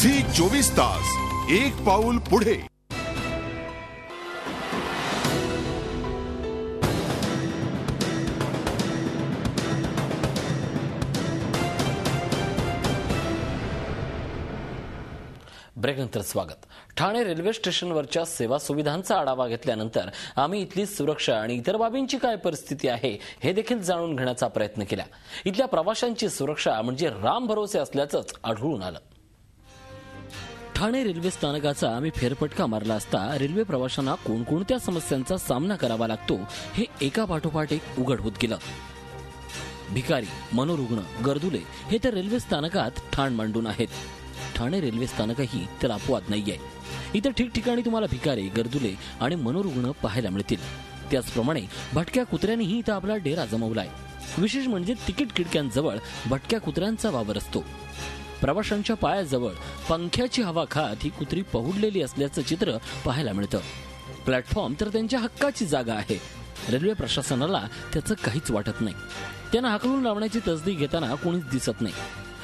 Zee 24 तास एक पाऊल पुढे। ब्रेकनंतर स्वागत। ठाणे रेल्वे स्टेशनवरच्या सेवा सुविधांचा आढावा घेतल्यानंतर आम्ही इथली सुरक्षा आणि इतर बाबींची काय परिस्थिती आहे हे देखील जाणून घेण्याचा प्रयत्न केला। इथल्या प्रवाशांची सुरक्षा म्हणजे राम भरोसे असल्याचंच आढळून आलं। ठाणे रेल्वे स्थानकाचा आम्ही फेरफटका मारला असता रेल्वे प्रवाशांना कोणकोणत्या समस्यांचा सामना करावा लागतो हे एका पाठोपाठ एक उघड होत गेलं। भिकारी, मनोरुग्ण, गर्दुले हे तर रेल्वे स्थानकात ठाण मांडून आहेत। ठाणे रेल्वे स्थानकही तर अपवाद नाहीये। इथं ठिकठिकाणी तुम्हाला भिकारी, गर्दुले आणि मनोरुग्ण पाहायला मिळतील। त्याचप्रमाणे भटक्या कुत्र्यांनीही इथं आपला डेरा जमवलाय। विशेष म्हणजे तिकीट खिडक्यांजवळ भटक्या कुत्र्यांचा वावर असतो। प्रवाशांच्या पायाजवळ पंख्याची हवा खात ही कुत्री पहुडलेली असल्याचं चित्र पाहायला मिळतं। प्लॅटफॉर्म तर त्यांच्या हक्काची जागा आहे। रेल्वे प्रशासनाला त्याचं काहीच वाटत नाही। त्यांना हाकलून लावण्याची तसदी घेताना कोणीच दिसत नाही।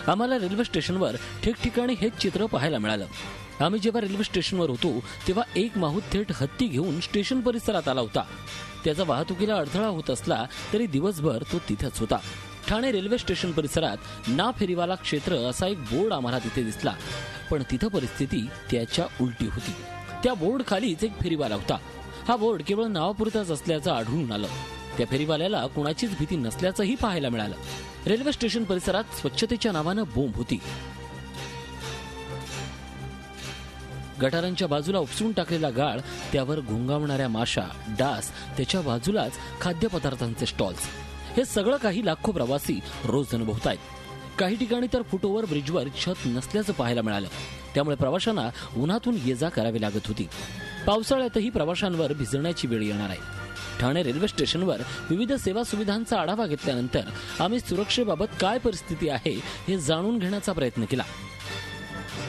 आम्हाला रेल्वे स्टेशनवर ठिकठिकाणी हेच चित्र पाहायला मिळालं। आम्ही जेव्हा रेल्वे स्टेशनवर होतो तेव्हा एक माहूत थेट हत्ती घेऊन स्टेशन परिसरात आला होता। त्याचा वाहतुकीला अडथळा होत असला तरी दिवसभर तो तिथेच होता। ठाणे रेल्वे स्टेशन परिसरात ना फेरीवाला क्षेत्र असा एक बोर्ड आम्हाला तिथे दिसला, पण तिथं परिस्थिती त्याच्या उलटी होती। त्या बोर्ड खालीच एक फेरीवाला होता। हा बोर्ड केवळ नावापुरताच असल्याचं आढळून आलं। त्या फेरीवाल्याला कोणाचीच भीती नसल्याचंही पाहायला मिळालं। रेल्वे स्टेशन परिसरात स्वच्छतेच्या नावानं बोंब होती। गटारांच्या बाजूला उपसून टाकलेला गाळ, त्यावर घोंगावणाऱ्या माशा, डास, त्याच्या बाजूलाच खाद्यपदार्थांचे स्टॉल्स, हे सगळं काही लाखो प्रवासी रोज अनुभवतायत। काही ठिकाणी तर फुटओव्हर ब्रिजवर छत नसल्याचं पाहायला मिळालं। त्यामुळे प्रवाशांना उन्हातून ये-जा करावी लागत होती। पावसाळ्यातही प्रवाशांवर भिजण्याची वेळ येणार आहे। ठाणे रेल्वे स्टेशनवर विविध सेवा सुविधांचा आढावा घेतल्यानंतर आम्ही सुरक्षेबाबत काय परिस्थिती आहे हे जाणून घेण्याचा प्रयत्न केला।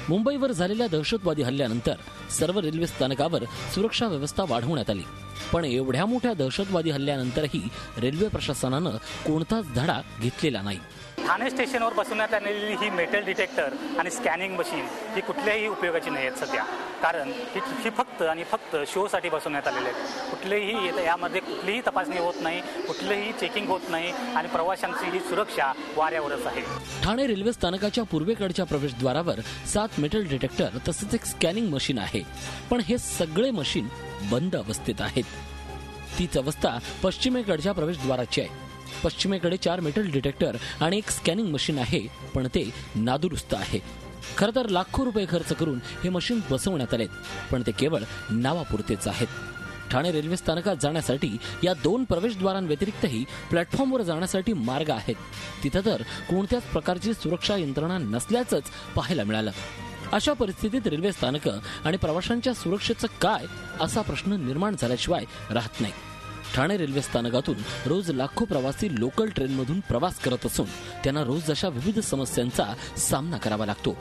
मुंबईवर झालेल्या दहशतवादी हल्ल्यानंतर सर्व रेल्वे स्थानकावर सुरक्षा व्यवस्था वाढवण्यात आली, पण एवढ्या मोठ्या दहशतवादी हल्ल्यानंतरही रेल्वे प्रशासनानं कोणताच धडा घेतलेला नाही। ठाणे स्टेशनवर बसवण्यात आलेली ही मेटल डिटेक्टर आणि स्कॅनिंग मशीन ही कुठल्याही उपयोगाची नाही आहेत सध्या, कारण ही फक्त आणि फक्त शोसाठी बसवण्यात आलेले आहेत। कुठलेही यामध्ये कुठलीही तपासणी होत नाही, कुठलेही चेकिंग होत नाही आणि प्रवाशांची ही सुरक्षा वाऱ्यावरच आहे। ठाणे रेल्वे स्थानकाच्या पूर्वेकडच्या प्रवेशद्वारावर 7 मेटल डिटेक्टर तसंच एक स्कॅनिंग मशीन आहे, पण हे सगळे मशीन बंद अवस्थेत आहेत। तीच अवस्था पश्चिमेकडच्या प्रवेशद्वाराची आहे। पश्चिमेकडे 4 मेटल डिटेक्टर आणि एक स्कॅनिंग मशीन आहे, पण ते नादुरुस्त आहे। खरं तर लाखो रुपये खर्च करून हे मशीन बसवण्यात आलेत, पण ते केवळ नावापुरतेच आहेत। ठाणे रेल्वे स्थानकात जाण्यासाठी या 2 प्रवेशद्वारांव्यतिरिक्तही प्लॅटफॉर्मवर जाण्यासाठी मार्ग आहेत। तिथं तर कोणत्याच प्रकारची सुरक्षा यंत्रणा नसल्याचंच पाहायला मिळालं। अशा परिस्थितीत रेल्वे स्थानकं आणि प्रवाशांच्या सुरक्षेचं काय असा प्रश्न निर्माण झाल्याशिवाय राहत नाही। ठाणे रेल्वे स्थानकातून रोज लाखो प्रवासी लोकल ट्रेनमधून प्रवास करत असून त्यांना रोज अशा विविध समस्यांचा सामना करावा लागतो,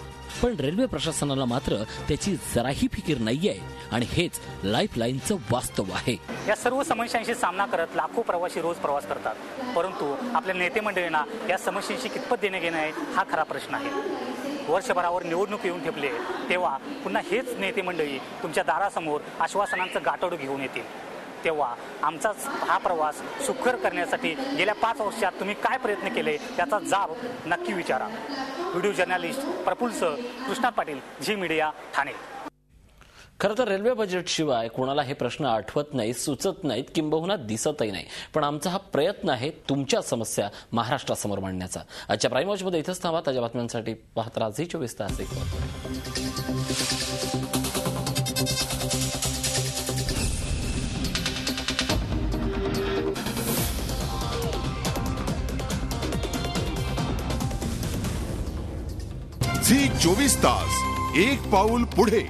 पण रेल्वे प्रशासनाला मात्र त्याची जराही फिकीर नाहीये आणि हेच लाईफलाईनचं वास्तव आहे। या सर्व समस्यांशी सामना करत लाखो प्रवासी रोज प्रवास करतात, परंतु आपल्या नेते मंडळींना या समस्यांशी कितपत देणे घेणे आहे हा खरा प्रश्न आहे। वर्षभरावर निवडणूक येऊन ठेपले तेव्हा पुन्हा हेच नेते मंडळी तुमच्या दारासमोर आश्वासनांचं गाठोडं घेऊन येतील, तेव्हा आमचाच हा प्रवास सुखकर करण्यासाठी गेल्या 5 वर्षात तुम्ही काय प्रयत्न केले त्याचा जाब नक्की विचारा। Video journalist Praful Krishna Patil, Zee Media, Thane. खरं तर रेल्वे बजेटशिवाय कोणाला हे प्रश्न आठवत नाही, सुचत नाहीत, किंबहुना दिसतही नाही, पण आमचा हा प्रयत्न आहे तुमच्या समस्या महाराष्ट्रासमोर मांडण्याचा। आजच्या प्राईम वॉचमध्ये इथंच थांबा। ताज्या बातम्यांसाठी पाहत राहा झी 24 तास एक पाऊल। झी 24 तास एक पाऊल पुढे।